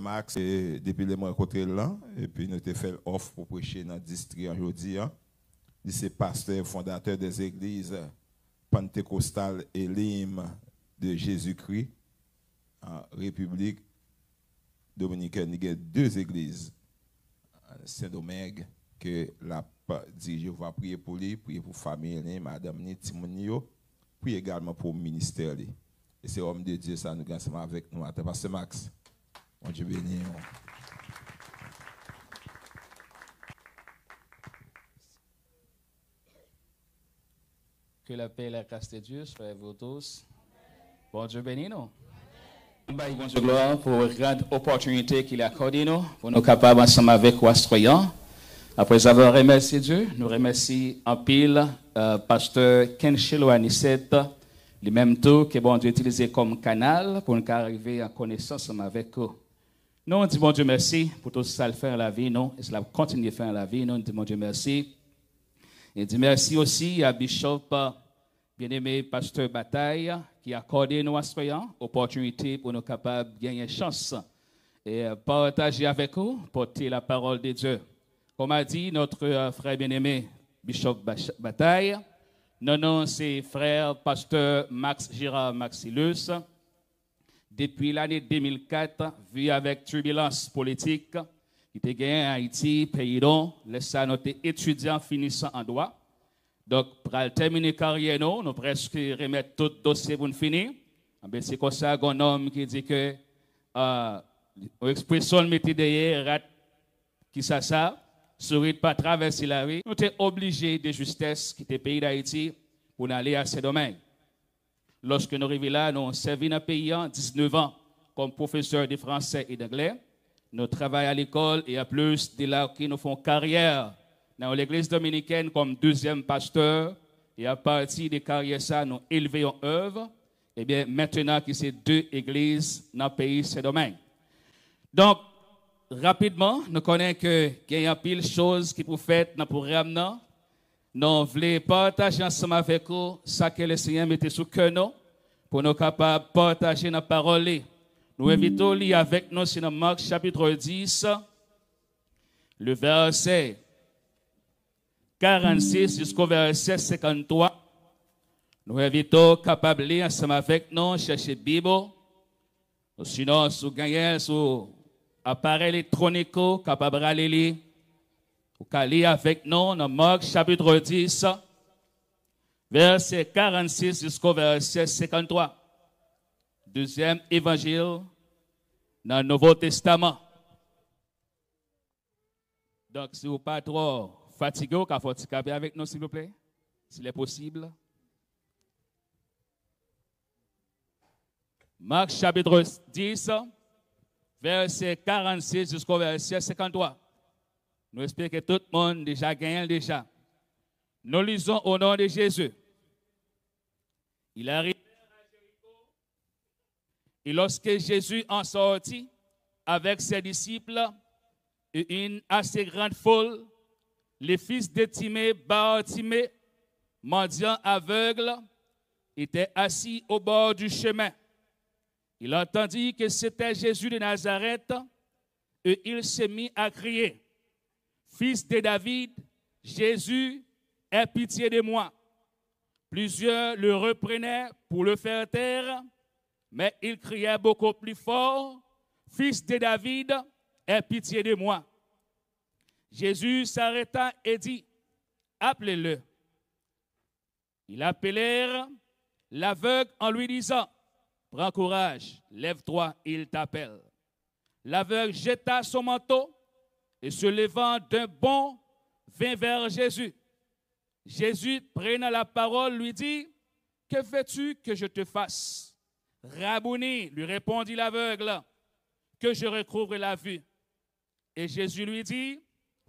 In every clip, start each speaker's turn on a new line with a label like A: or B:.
A: Max, depuis le mois côté là, et puis nous avons fait offre pour prêcher dans le district aujourd'hui. C'est pasteur fondateur des églises pentecostales Elim de Jésus-Christ en République dominicaine. Il y a deux églises, Saint-Domingue, que la dirigeante va prier pour lui, prier pour la famille, madame Timonio, prier également pour le ministère. Et c'est homme de Dieu, ça nous gagne ensemble avec nous. Pasteur Max, bon Dieu béni.
B: Que la paix et la grâce de Dieu soient avec vous tous. Bon Dieu béni nous. Bon Dieu gloire pour la grande opportunité qu'il a accordée nous, pour nous capables ensemble avec vous astroyants. Après avoir remercié Dieu, nous remercions en pile pasteur Ken Shilo Anisette, le même tout que bon Dieu utilisé comme canal pour nous arriver en connaissance avec vous. Nous on dit bon Dieu merci pour tout ça le faire la vie, non, et cela continue de faire la vie, nous on dit bon Dieu merci. Et dit merci aussi à Bishop, bien-aimé pasteur Bataille, qui a accordé nos astroyants opportunité pour nous capables de gagner chance et partager avec vous, porter la parole de Dieu. Comme a dit notre frère bien-aimé Bishop Bataille, non, c'est frère pasteur Max Girard Maxilus. Depuis l'année 2004, vu avec turbulence politique, qui était gagné en Haïti, pays dont, laissant notre étudiant finissant en droit. Donc, pour terminer carrière, nous presque remettre tout dossier pour nous finir. C'est comme ça un homme qui dit que l'expression mettez derrière, rat, qui ça, sourit pas traverser la rue. Nous sommes obligés de justesse qui était pays d'Haïti pour aller à ces domaines. Lorsque nous arrivons là, nous avons servi dans le pays en 19 ans comme professeur de français et d'anglais. Nous travaillons à l'école et à plus de là qui nous font carrière dans l'église dominicaine comme deuxième pasteur. Et à partir de carrière ça, nous élevons en œuvre. Et bien maintenant, qui c'est deux églises dans le pays, ces domaines. Donc, rapidement, nous connaissons qu'il y a pile de choses qui pour faire dans le programme. Nous voulons partager ensemble avec vous ce que le Seigneur mettait sous cœur pour nous capables de partager la parole. Nous invitons à lire avec nous dans Marc chapitre 10, le verset 46 jusqu'au verset 53. Nous invitons capables de lire ensemble avec nous, chercher Bible. Sinon, si vous gagnez sur appareil électronique, capable de lire. Vous pouvez lire avec nous dans Marc chapitre 10, verset 46 jusqu'au verset 53. Deuxième évangile dans le Nouveau Testament. Donc, si vous n'êtes pas trop fatigué, vous pouvez avec nous, s'il vous plaît, s'il est possible. Marc chapitre 10, verset 46 jusqu'au verset 53. Nous espérons que tout le monde déjà gagné déjà. Nous lisons au nom de Jésus. Il arrive à Jéricho. Et lorsque Jésus en sortit avec ses disciples et une assez grande foule, les fils de Timée, Bartimée, mendiant aveugle, étaient assis au bord du chemin. Il entendit que c'était Jésus de Nazareth et il s'est mis à crier. Fils de David, Jésus, aie pitié de moi. Plusieurs le reprenaient pour le faire taire, mais il criait beaucoup plus fort. Fils de David, aie pitié de moi. Jésus s'arrêta et dit, appelez-le. Ils appelèrent l'aveugle en lui disant, prends courage, lève-toi, il t'appelle. L'aveugle jeta son manteau et se levant d'un bond, vint vers Jésus. Jésus, prenant la parole, lui dit, que veux-tu que je te fasse? Rabouni, lui répondit l'aveugle, que je recouvre la vue. Et Jésus lui dit,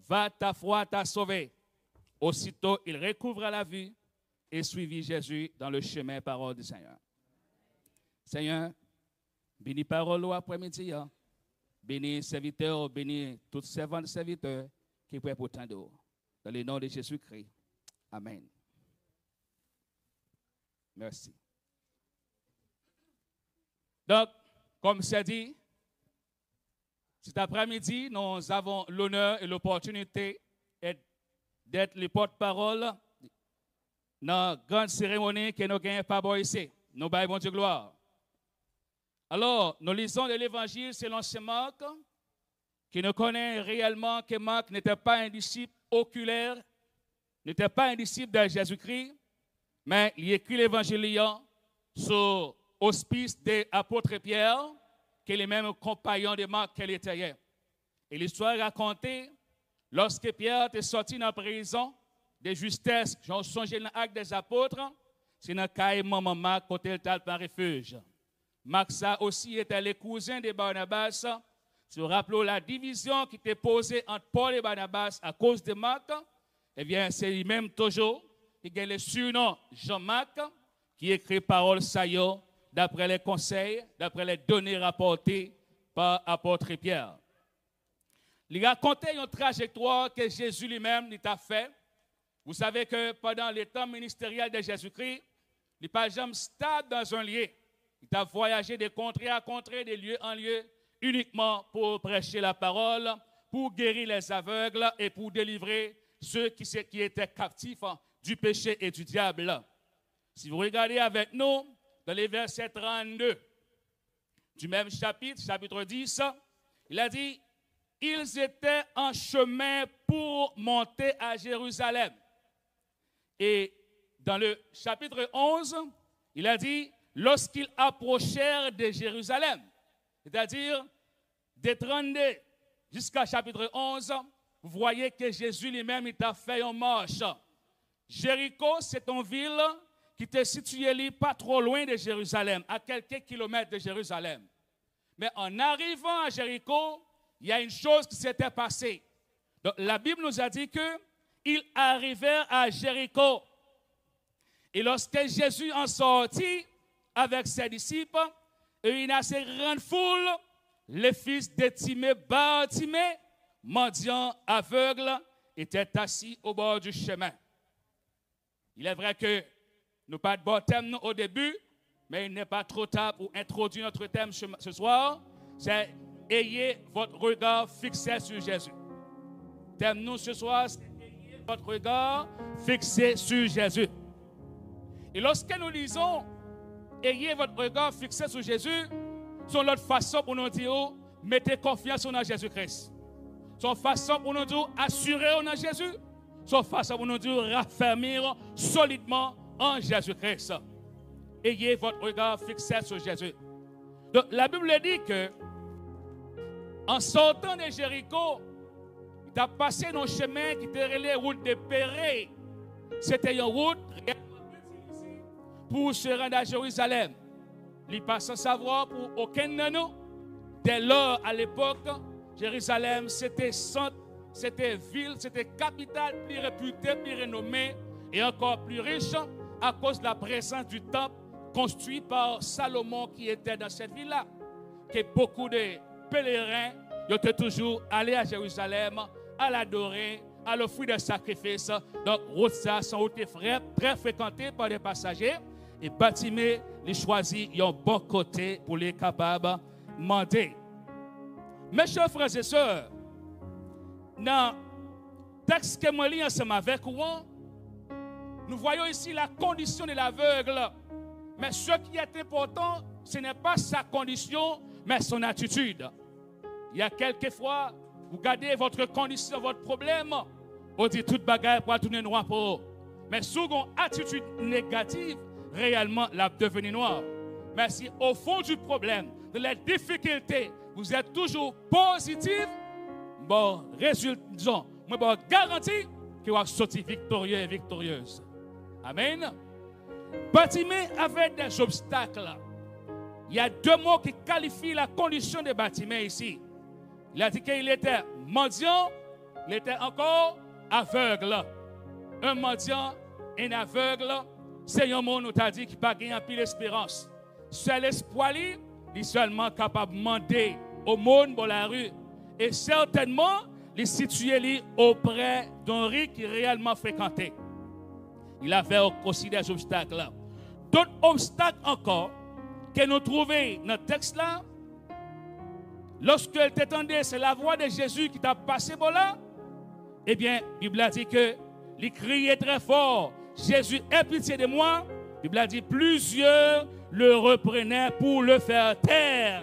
B: va, ta foi t'a sauvé. Aussitôt, il recouvra la vue et suivit Jésus dans le chemin parole du Seigneur. Seigneur, bénis parole après-midi. Bénis serviteurs, bénis tous servants de serviteurs qui prient pour tant d'eau. Dans le nom de Jésus-Christ. Amen. Merci. Donc, comme c'est dit, Cet après-midi, nous avons l'honneur et l'opportunité d'être les porte-parole dans la grande cérémonie que nous gagnons par ici. Nous baillons bon Dieu gloire. Alors, nous lisons de l'Évangile selon Saint Marc, qui nous connaît réellement que Marc n'était pas un disciple oculaire, n'était pas un disciple de Jésus-Christ, mais il écrit l'Évangile sur l'auspice de l'apôtre Pierre, qui est le même compagnon de Marc qu'elle était hier. Et l'histoire est racontée lorsque Pierre est sorti dans la prison de justesse, j'en songeais dans l'acte des apôtres, c'est dans le cas de maman Marc, côté le tal par refuge. Marc ça aussi était le cousin de Barnabas. Si vous rappelez la division qui était posée entre Paul et Barnabas à cause de Marc, eh bien c'est lui-même toujours, il a le surnom Jean-Marc, qui écrit parole saillot d'après les conseils, d'après les données rapportées par l'apôtre Pierre. Il racontait une trajectoire que Jésus lui-même a fait. Vous savez que pendant les temps ministériels de Jésus-Christ, il n'est pas jamais stable dans un lieu. Il a voyagé de contrée à contrée, de lieu en lieu, uniquement pour prêcher la parole, pour guérir les aveugles et pour délivrer ceux qui étaient captifs du péché et du diable. Si vous regardez avec nous, dans les versets 32 du même chapitre, chapitre 10, il a dit, ils étaient en chemin pour monter à Jérusalem. Et dans le chapitre 11, il a dit, lorsqu'ils approchèrent de Jérusalem, c'est-à-dire des 32 jusqu'à chapitre 11, vous voyez que Jésus lui-même il a fait une marche. Jéricho, c'est une ville qui était située pas trop loin de Jérusalem, à quelques kilomètres de Jérusalem. Mais en arrivant à Jéricho, il y a une chose qui s'était passée. Donc, la Bible nous a dit qu'ils arrivèrent à Jéricho. Et lorsque Jésus en sortit avec ses disciples, et il y a cette grande foule, le fils de Timée, Bartimée, mendiant aveugle, était assis au bord du chemin. Il est vrai que nous pas de bon thème au début, mais il n'est pas trop tard pour introduire notre thème ce soir. C'est ayez votre regard fixé sur Jésus. Thème nous ce soir, c'est ayez votre regard fixé sur Jésus. Et lorsque nous lisons ayez votre regard fixé sur Jésus, c'est l'autre façon pour nous dire mettez confiance en Jésus-Christ. C'est une façon pour nous dire assurez en Jésus. C'est une façon pour nous dire raffermir solidement en Jésus-Christ. Ayez votre regard fixé sur Jésus. Donc, la Bible dit que en sortant de Jéricho, il a passé dans un chemin qui était la route de Péré. C'était une route réellement utilisée pour se rendre à Jérusalem. Il passe sans savoir pour aucun de nous. Dès lors, à l'époque, Jérusalem, c'était centre, c'était ville, c'était capitale plus réputée, plus renommée et encore plus riche à cause de la présence du temple construit par Salomon qui était dans cette ville-là. Que beaucoup de pèlerins étaient toujours allés à Jérusalem à l'adorer, à l'offrir des sacrifices. Donc, route ça, sont route très fréquentée par les passagers. Et Bartimée, les choisit un bon côté pour les capables de demander. Mes chers frères et sœurs, dans le texte que je lis ensemble avec vous, nous voyons ici la condition de l'aveugle. Mais ce qui est important, ce n'est pas sa condition, mais son attitude. Il y a quelquefois, vous gardez votre condition, votre problème, on dit toute bagarre pour tourner noir pour vous. Mais si vous avez une attitude négative, réellement, la devenir noire. Mais si au fond du problème, de la difficulté, vous êtes toujours positif, bon, résultat, disons, moi, bon, garantie que vous allez sortir victorieux et victorieuse. Amen. Bartimée avait des obstacles. Il y a deux mots qui qualifient la condition de Bartimée ici. Il a dit qu'il était mendiant, il était encore aveugle. Un mendiant et un aveugle, c'est un monde qui a dit qu'il n'a pas gagné plus d'espérance. Seul espoir, il est seulement capable de demander au monde pour la rue. Et certainement, il est situé auprès d'un riz qui est réellement fréquenté. Il avait aussi des obstacles là. D'autres obstacles encore que nous trouvons dans le texte là, lorsque elle t'entendait, c'est la voix de Jésus qui t'a passé par là, eh bien, la Bible a dit que il criait très fort, Jésus, aie pitié de moi. La Bible a dit, plusieurs le reprenaient pour le faire taire.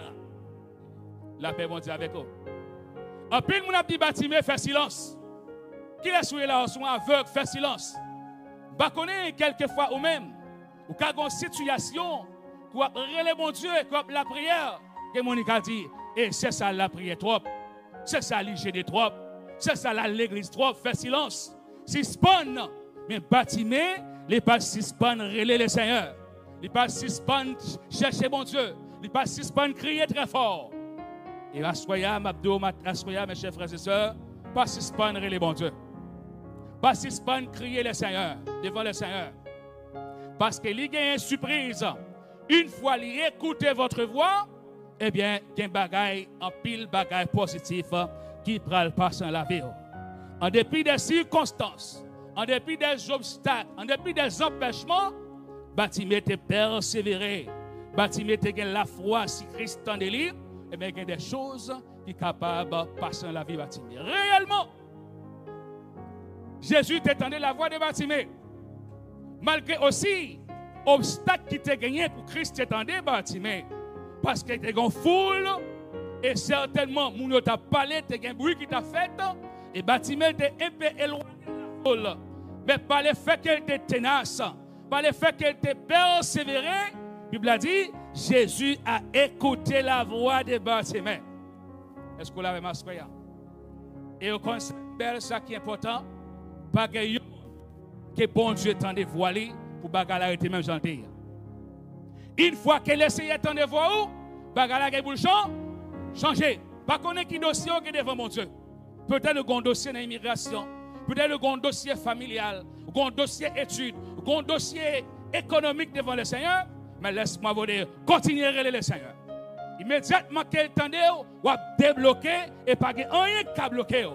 B: La paix, mon Dieu, avec eux. En plus, mon petit bâtiment fait silence. Qui est souillé là, sont aveugle, fait silence. Bah, connaît quelquefois ou même, ou quand une situation, où relève mon Dieu, comme la prière, que Monique a dit, et c'est ça la prière trop, c'est ça l'hygiène trop, c'est ça l'église trop, fait silence. Suspend, mais bâtiment, les pas suspend, relais le Seigneur. Les pas suspend, chercher mon Dieu. Les pas suspend, crier très fort. Et assoya, m'abdo, assoya, mes chers frères et sœurs, pas suspend, relais bon Dieu. Pas suspend, crier le Seigneur, devant le Seigneur. Parce qu'il y a une surprise. Une fois qu'il écoute votre voix, eh bien, il y a un bagage, un pile bagage positif qui prend le passant la vie. En dépit des circonstances, en dépit des obstacles, en dépit des empêchements, bâtiment est persévéré. Bâtiment est la foi si Christ en délire, et bien il y a des choses qui sont capables de passer la vie bâtiment. Réellement, Jésus t'étendait la voix de bâtiment. Malgré aussi obstacle qui t'a gagné pour Christ t'étendait bâtiment. Parce que t'es une foule, et certainement, mon t'a parlé, t'es un bruit qui t'a fait, et bâtiment t'es un peu éloigné de la foule. Mais par le fait qu'elle était tenace, par le fait qu'elle était persévérée, la Bible a dit, Jésus a écouté la voix des bâtiments. Est-ce que vous l'avez masqué? Et au conseil, ça qui est important, pas que bon Dieu t'en dévoilé pour bagarre arrêter même gentil. Une fois qu'elle essayait t'en dévoiler, bagarre arrêter pour le changer. Pas connaître qui dossier qui est devant mon Dieu. Peut-être le grand dossier dans l'immigration, peut-être le grand dossier familial, le grand dossier études, le grand dossier économique devant le Seigneur. Mais laisse-moi vous dire, continuez à relayer le Seigneur. Immédiatement qu'elle tendait, ou à débloquer et pas rien qu'à bloquer.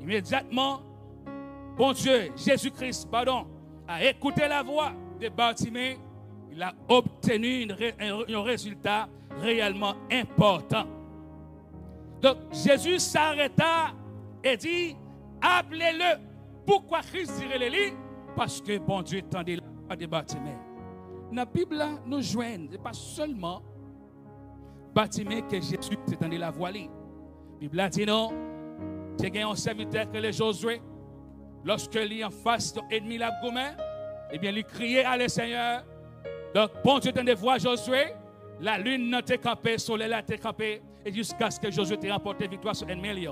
B: Immédiatement, bon Dieu, Jésus-Christ, pardon, a écouté la voix de Bartimée. Il a obtenu un résultat réellement important. Donc, Jésus s'arrêta et dit, appelez-le. Pourquoi Christ dirait le lit? Parce que bon Dieu tendait la voix de Bartimée. Dans la Bible, nous joignons, ce n'est pas seulement Bartimée que Jésus tendait la voix. La Bible a dit non, c'est un serviteur que les Josué. Lorsque lui en face de l'ennemi la gourmet, eh bien, il criait à le Seigneur. Donc, bon Dieu tendait voir Josué, la lune n'a été campée, le soleil n'a été campé, et jusqu'à ce que Josué ait remporté victoire sur l'ennemi.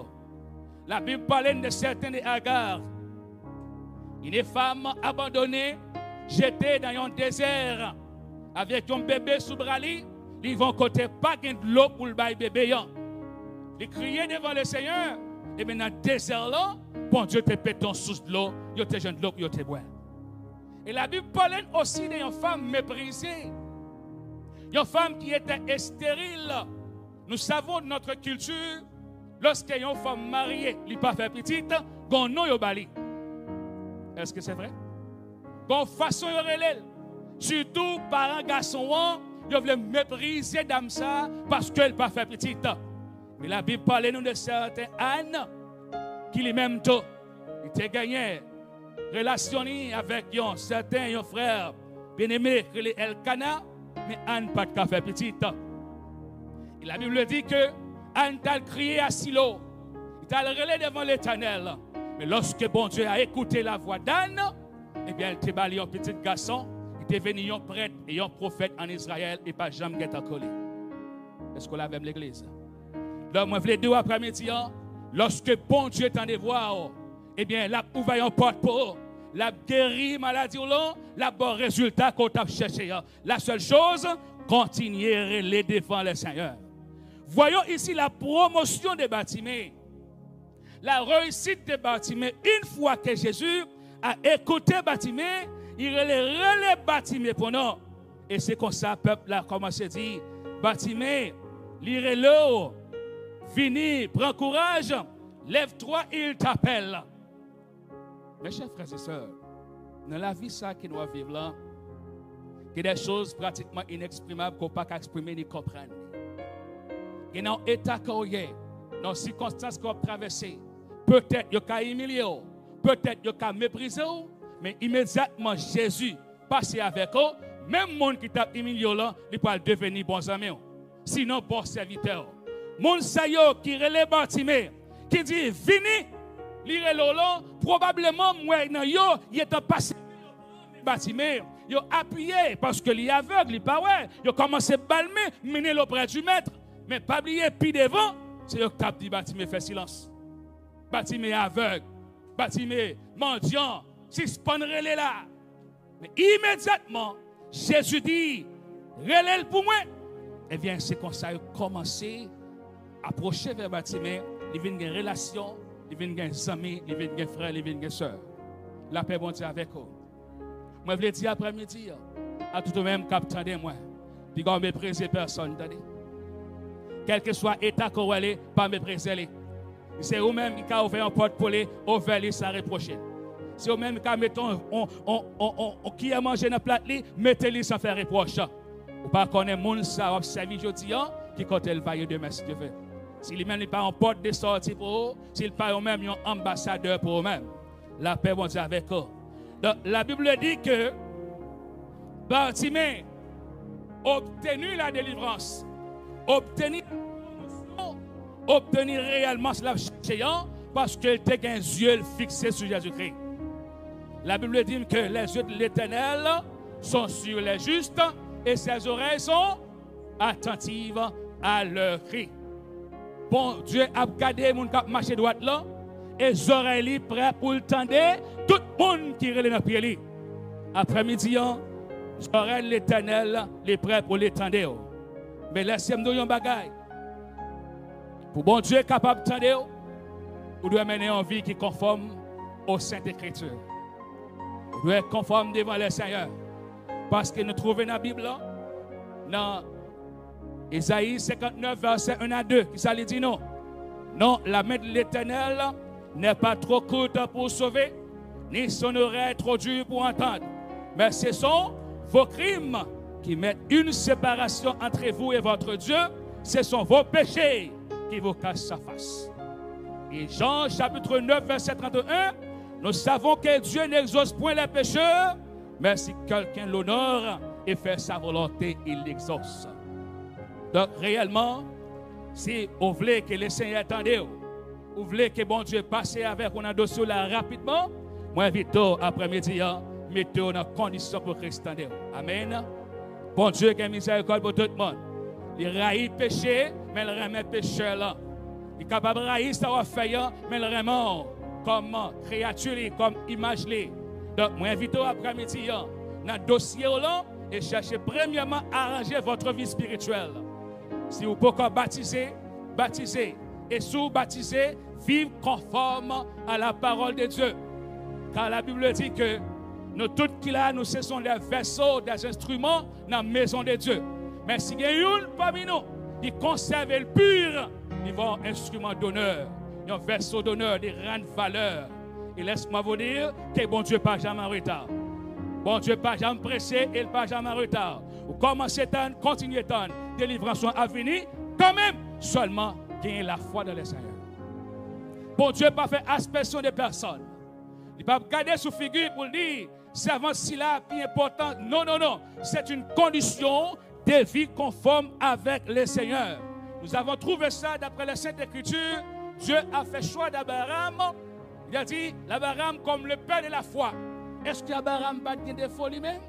B: La Bible parle de certains Agar. Une femme abandonnée, jetée dans un désert, avec un bébé sous bras, ils vont côté pas de l'eau pour le bébé. Ils criaient devant le Seigneur, et bien dans le désert là, bon Dieu te pète ton sous de l'eau, il te jeune de l'eau, il te boit. Et la Bible parle aussi d'une femme méprisée. Une femme qui était stérile. Nous savons de notre culture, lorsqu'il y a une femme mariée, elle n'a pas fait petite, qu'on n'a pas bali. Est-ce que c'est vrai? Qu'on façon de relève. Surtout par un garçon, ils veulent mépriser dame ça parce qu'elle n'a pas fait petite. Mais la Bible parle nous de certains Anne qui lui-même tôt, il a gagné relation avec un certain frère bien-aimé que les Elkana, mais Anne pas de faire petite. Et la Bible dit que Anne t'a crié à Silo, il t'a relé devant l'Éternel. Mais lorsque bon Dieu a écouté la voix d'Anne, eh bien, elle t'a bali un petit garçon, il est devenu un prêtre et un prophète en Israël et pas jamais été collé. Est-ce qu'on l'a même l'église? Donc, moi, je voulais dire après-midi, lorsque bon Dieu t'en dévoile, eh bien, la ouvert en porte pour la guéri maladie ou non, la bon résultat qu'on t'a cherché. La seule chose, continuer à les défendre le Seigneur. Voyons ici la promotion des bâtiments. La réussite des bâtiments. Une fois que Jésus a écouté les bâtiments, il relève les bâtiments pour nous. Et c'est comme ça, le peuple a commencé à dire, bâtiments, lirez-le, fini, prends courage, lève-toi, il t'appelle. Mes chers frères et sœurs, dans la vie ça qui doit vivre là, il y a des choses pratiquement inexprimables qu'on ne peut pas exprimer ni comprendre. Et dans l'état qu'on est, dans les circonstances qu'on a traversées, peut-être qu'il y a humilié, peut-être qu'il y a méprisé, mais immédiatement Jésus passe avec eux, même le monde qui t'a humilié là, il peut devenir bon ami. Sinon, bon serviteur. Mon sayo qui relève Bartimée, qui dit, vini, lire là, probablement, moi, il est passé Bartimée. Il a appuyé parce que il est aveugle, il n'est pas ouais. Il a commencé à balmer, mener auprès du maître. Mais pas oublier, puis devant, c'est le cap dit Bartimée fait silence. Bartimée aveugle, Bartimée mendiant, suspendre là. Mais immédiatement, Jésus dit, relève pour moi. Et bien, c'est comme ça qu'il a commencé à approcher vers Bartimée. Il vient une relation, il vient des amis, il vient des frères, il vient des sœurs. La paix, bon Dieu, avec eux. Moi, je veux dire après-midi, à tout le même capitaine de moi, puis qu'on mépriser personne, quel que soit l'état qu'on est, pas mépriser. C'est vous-même qui avez ouvert un porte pour les ouvrir sans reprocher. C'est vous-même qui mettons qui a mangé dans le plat, mettez-les sans faire reproche. Ou pas connaître monde ça observer aujourd'hui qui compte le vaille demain si Dieu veut. S'il même n'est pas un porte de sortie pour eux, s'il pas même un ambassadeur pour eux-mêmes. La paix bon Dieu avec eux. Donc, la Bible dit que Bartimée a obtenu la délivrance, obtenu réellement cela géant parce qu'il était un yeux fixé sur Jésus-Christ. La Bible dit que les yeux de l'Éternel sont sur les justes et ses oreilles sont attentives à leur cri. Bon Dieu a gardé mon cap marché droite là et les oreilles prêtes pour le tendre tout le monde qui relève dans le pied. Après-midi, les oreilles de l'Éternel les prêts pour l'étendre. Mais laissez-moi dire un bagage. Pour bon Dieu capable de tendre, vous devez mener une vie qui est conforme aux Saintes Écritures. Vous devez être conforme devant le Seigneur. Parce que nous trouvons dans la Bible, dans Isaïe 59, verset 1 à 2, qui ça dit non. Non, la main de l'Éternel n'est pas trop courte pour sauver, ni son oreille trop dure pour entendre. Mais ce sont vos crimes qui mettent une séparation entre vous et votre Dieu. Ce sont vos péchés qui vous cachent sa face. Et Jean chapitre 9, verset 31, nous savons que Dieu n'exauce point les pécheurs, mais si quelqu'un l'honore et fait sa volonté, il l'exauce. Donc réellement, si vous voulez que le Seigneur attende, vous voulez que bon Dieu passe avec un dossier là rapidement, moi invite après-midi, mettez-vous dans condition pour Christ. Amen. Bon Dieu qui a miséricorde pour tout le monde. Il raille péché, mais il remet pécheur là. Il est capable de railler ça va faire, mais il remet comme créature, comme image. Donc, moi invite après-midi dans le dossier là et cherchez premièrement à arranger votre vie spirituelle. Si vous pouvez baptiser, baptisez. Et si vous baptisez, vivez conforme à la parole de Dieu. Car la Bible dit que nous tous qui là, nous ce sont des vaisseaux, des instruments dans la maison de Dieu. Mais si il y a une parmi nous qui conserve le pur, ils vont un instrument d'honneur, un vaisseau d'honneur, des grandes valeurs. Et laisse-moi vous dire que bon Dieu pas jamais en retard. Bon Dieu pas jamais pressé et pas jamais en retard. Vous commencez à continuer à attendre, délivrance à venir, quand même seulement gagner la foi dans le Seigneur. Bon Dieu pas fait aspersion de personne. Il ne peut pas garder sous figure pour dire servant si là plus important. Non, non, non. C'est une condition de vie conforme avec le Seigneur. Nous avons trouvé ça d'après la Sainte Écriture. Dieu a fait choix d'Abraham. Il a dit l'Abraham comme le père de la foi. Est-ce qu'Abraham n'a pas de défaut lui-même?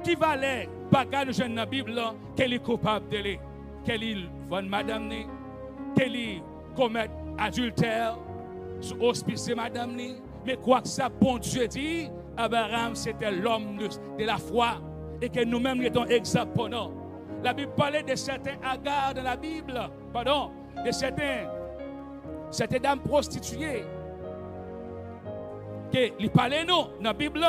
B: Qui valait bagage dans la Bible qu'elle est coupable de lui? Qu'elle est bonne madame, qu'elle est commettre adultère, sous auspice de madame. Mais quoi que ça, bon Dieu dit, Abraham c'était l'homme de la foi et que nous-mêmes étions exemple pour nous. La Bible parlait de certains Agar dans la Bible, pardon, de certaines dames prostituées. Que il parlait nous dans la Bible.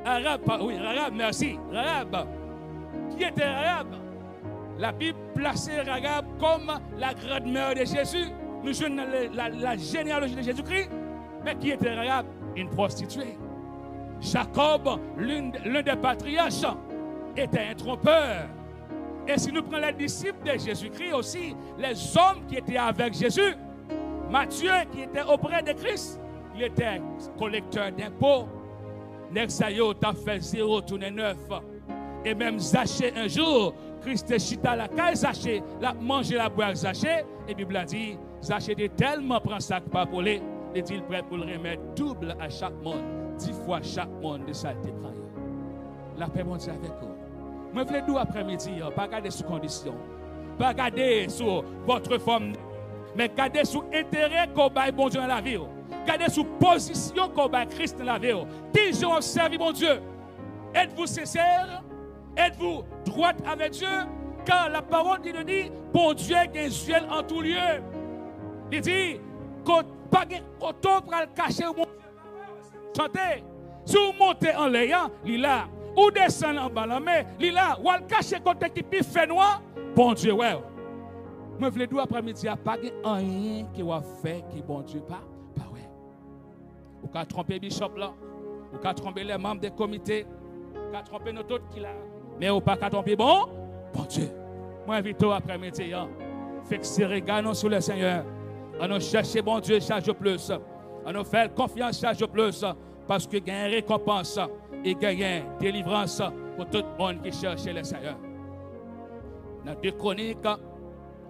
B: Arabe, oui, Arabe, merci. Arabe. Qui était Arabe? La Bible plaçait Arabe comme la grande mère de Jésus. Nous jouons la généalogie de Jésus-Christ. Mais qui était Arabe? Une prostituée. Jacob, l'un des patriarches, était un trompeur. Et si nous prenons les disciples de Jésus-Christ aussi, les hommes qui étaient avec Jésus, Matthieu qui était auprès de Christ, il était collecteur d'impôts. Nexayo t'a fait 0 tourner 9. Et même Zachée un jour, Christ chita la caille Zachée, l'a mangé la boire Zachée. Et la Bible a dit, Zachée était tellement prend sac pas pour les, il dit prêt pour le remettre double à chaque monde, 10 fois chaque monde de saleté prend. La paix mon Dieu avec vous. Moi je veux dire après-midi, pas garder sous condition, pas garder sur votre forme, mais garder sous intérêt qu'on baille bon Dieu dans la vie. Gardez sous position qu'on bat Christ dans la vie. Toujours observez mon Dieu. Êtes-vous sincère? Êtes-vous droite avec Dieu? Car la parole dit, bon Dieu est un ciel en tout lieu. Il dit, quand on peut le cacher, chantez. Si vous montez en l'air, il là. Ou descendez en bas, mais il là. Ou le cacher côté qui fait noir, bon Dieu, ouais. Moi, je veux dire après-midi, il n'y a pas rien qui va faire qui bon Dieu pas. Ou qu'à tromper Bishop là, ou qu'à tromper les membres des comités, ou qu'à tromper nos autres qui là. Mais ou pas qu'à tromper bon Dieu. Moi, invite après-midi, fixer regard sur le Seigneur. On nous chercher bon Dieu chaque jour plus. On nous faire confiance chaque jour plus. Parce que il y a une récompense et il y a une délivrance pour tout le monde qui cherche le Seigneur. Dans 2 Chroniques,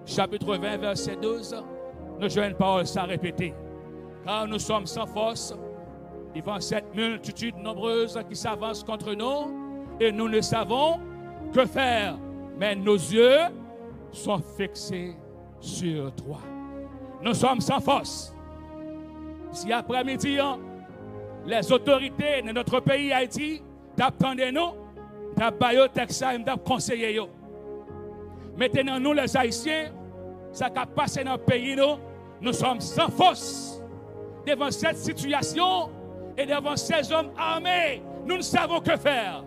B: chapitre 20, verset 12, nous jouons une parole sans répéter. Car nous sommes sans force devant cette multitude nombreuse qui s'avance contre nous et nous ne savons que faire. Mais nos yeux sont fixés sur toi. Nous sommes sans force. Si après-midi, les autorités de notre pays Haïti t'attendent nous, t'attendent Texas, t'attendent conseiller. Maintenant, nous les Haïtiens, ça qui a passé dans le pays, nous sommes sans force. Devant cette situation et devant ces hommes armés, nous ne savons que faire.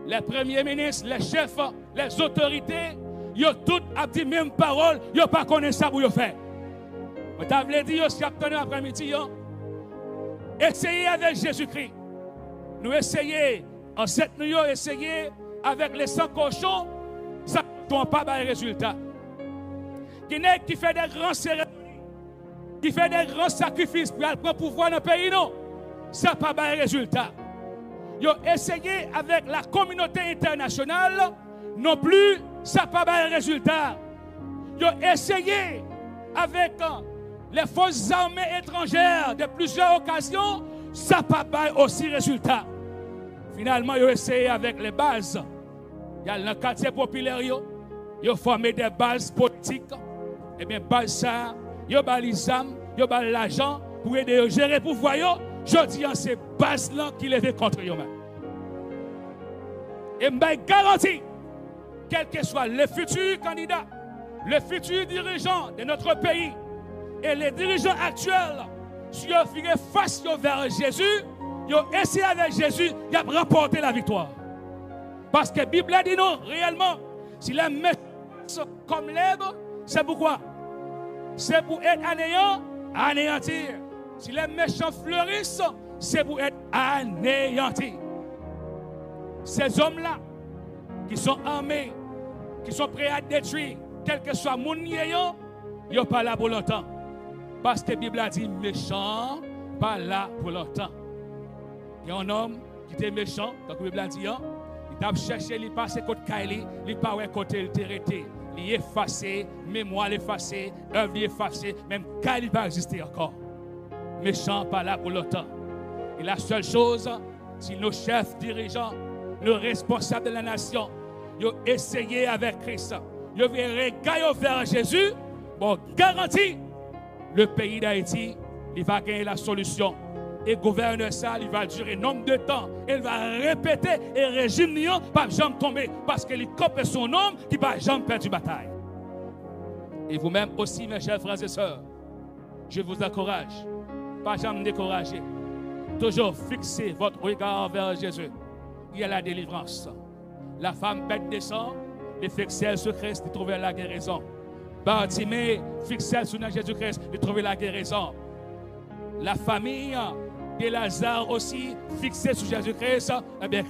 B: Les premiers ministres, les chefs, les autorités, ils ont tous dit même parole, ils n'ont pas connu ça pour faire. Je t'avais dit, si vous après-midi, essayez avec Jésus-Christ. Nous essayons, en cette nuit, essayez avec les 100 cochons, ça ne donne pas de résultat. Qui fait des grands cérémonies, qui fait des grands sacrifices pour prendre pouvoir dans le pays, non, ça n'a pas de résultat. Ils ont essayé avec la communauté internationale, non plus, ça n'a pas de résultat. Ils ont essayé avec les forces armées étrangères de plusieurs occasions, ça n'a pas aussi résultat. Finalement, ils ont essayé avec les bases. Il y a le quartier populaire, ils ont formé des bases politiques. Et bien, bases ça, ils ont les armes, ils ont l'argent pour aider à gérer le pouvoir. Je dis, c'est bases-là qui les fait contre eux-mêmes. Et je garantis, quel que soit le futur candidat, le futur dirigeant de notre pays et les dirigeants actuels, si ils font face vers Jésus, ils ont essayé avec Jésus, ils ont remporté la victoire. Parce que la Bible a dit non, réellement, si les méchants comme l'herbe, c'est pourquoi? C'est pour être anéantir. Si les méchants fleurissent, c'est pour être anéantis. Ces hommes-là, qui sont armés, qui sont prêts à détruire, quel que soit mon niéant, ils ne sont pas là pour longtemps. Parce que la Bible a dit méchant, pas là pour longtemps. Il y a un homme qui était méchant, donc la Bible a dit, il a cherché, il passe côté Kaili, il pas côté le terreté. Il est effacé, mémoire effacée, œuvre effacée, même Kaili va exister encore. Méchant, pas là pour longtemps. Et la seule chose, si nos chefs dirigeants, nos responsables de la nation, ils ont essayé avec Christ, ils ont regardé vers Jésus, bon, garantie, le pays d'Haïti, il va gagner la solution. Et gouverner ça, il va durer nombre de temps. Il va répéter et le régime n'y va jamais tomber parce qu'il copie son nom qui va jamais perdre la bataille. Et vous-même aussi, mes chers frères et sœurs, je vous encourage, pas jamais décourager. Toujours fixer votre regard vers Jésus. Il y a la délivrance. La femme bête descend, et fixer sur Christ, de trouver la guérison. Bartimée, fixer sur Jésus-Christ, de trouver la guérison. La famille de Lazare aussi, fixée sur Jésus-Christ, eh bien,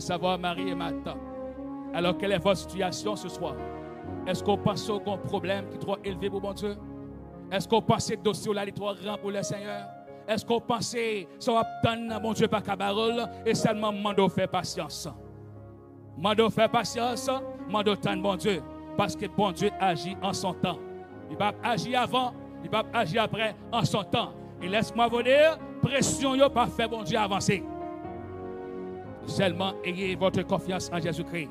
B: savoir Marie et Martha. Alors, quelle est votre situation ce soir? Est-ce qu'on pense au grand problème qui est trop élevé pour mon Dieu? Est-ce qu'on pense que le dossier là est trop grand pour le Seigneur? Est-ce qu'on pense que ça va obtenir mon Dieu par cabarole et seulement mando faire patience? Mando faire patience, mando tendre mon Dieu. Parce que bon Dieu agit en son temps. Il va agir avant, il va agir après en son temps. Et laisse-moi vous dire, pression n'a pas fait bon Dieu avancer. Seulement ayez votre confiance en Jésus-Christ.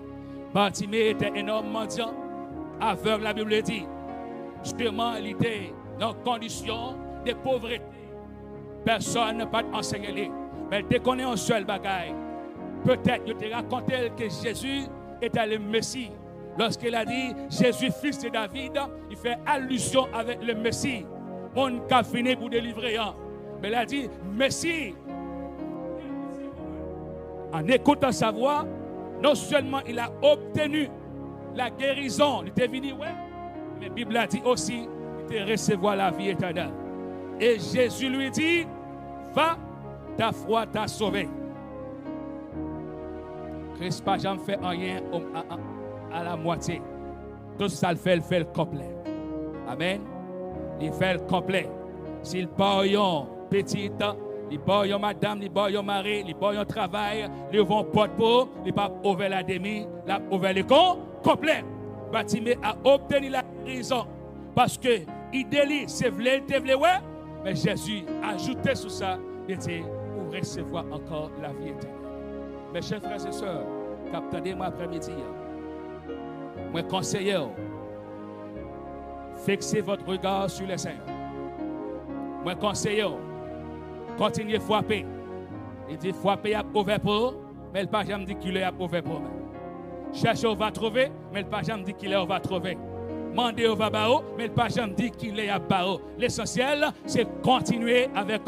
B: Bartimée était énorme mendiant, aveugle, la Bible dit. Justement, il était dans une condition de pauvreté. Personne ne peut enseigner. Mais dès qu'on est en seul bagaille, peut-être je te raconté que Jésus était le Messie. Lorsqu'il a dit Jésus, fils de David, il fait allusion avec le Messie. On a fini pour délivrer. Mais il a dit Messie. En écoutant sa voix, non seulement il a obtenu la guérison, il était venu, ouais, mais la Bible a dit aussi, il était recevoir la vie éternelle. Et Jésus lui dit, va, ta foi t'a sauvé. Christ n'a jamais fait rien à la moitié. Tout ça, il fait le complet. Amen. Il fait le complet. S'il parle petite, il parle madame, il parle mari, il parle travail, ils vont porte pour, ils pas ouvrir la demi, la ouvrir le complet. Bartimée a obtenu la guérison parce que il délie, c'est vrai, mais Jésus a ajouté sur ça, il était pour recevoir encore la vie éternelle. Mes chers frères et sœurs, attendez-moi après-midi. Moi, conseiller, fixez votre regard sur le Seigneur. Moi, conseiller, continuez à frapper. Il dit frapper à ouvert pour, mais le pas jamais dit qu'il est à ouvert pour. Cherchez, on va trouver, mais le pas jamais dit qu'il est, on va trouver. Mandez, on va barreau, mais le pas jamais dit qu'il est à barreau. L'essentiel, c'est continuer avec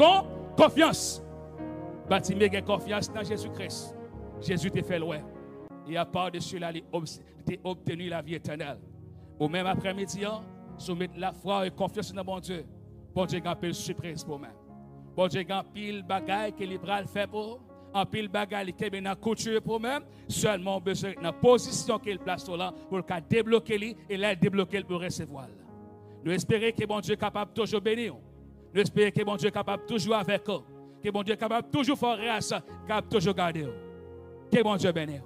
B: confiance. Bartimée a confiance dans Jésus-Christ. Jésus t'a fait loin. Et à part de cela, il a obtenu la vie éternelle. Au même après-midi, soumettre la foi et confiance dans mon Dieu. Bon Dieu, a pile surprise pour moi. Bon Dieu, a pile bagaille que les bras fait pour. En pile bagaille qui est dans couture pour moi. Seulement besoin de la position qu'il place là pour le débloquer lui et là débloquer pour recevoir. Nous espérons que bon Dieu est capable de toujours bénir. Nous espérons que bon Dieu est capable de toujours avec eux. Que bon Dieu est capable de toujours faire grâce, capable de toujours garder. Que bon Dieu bénisse.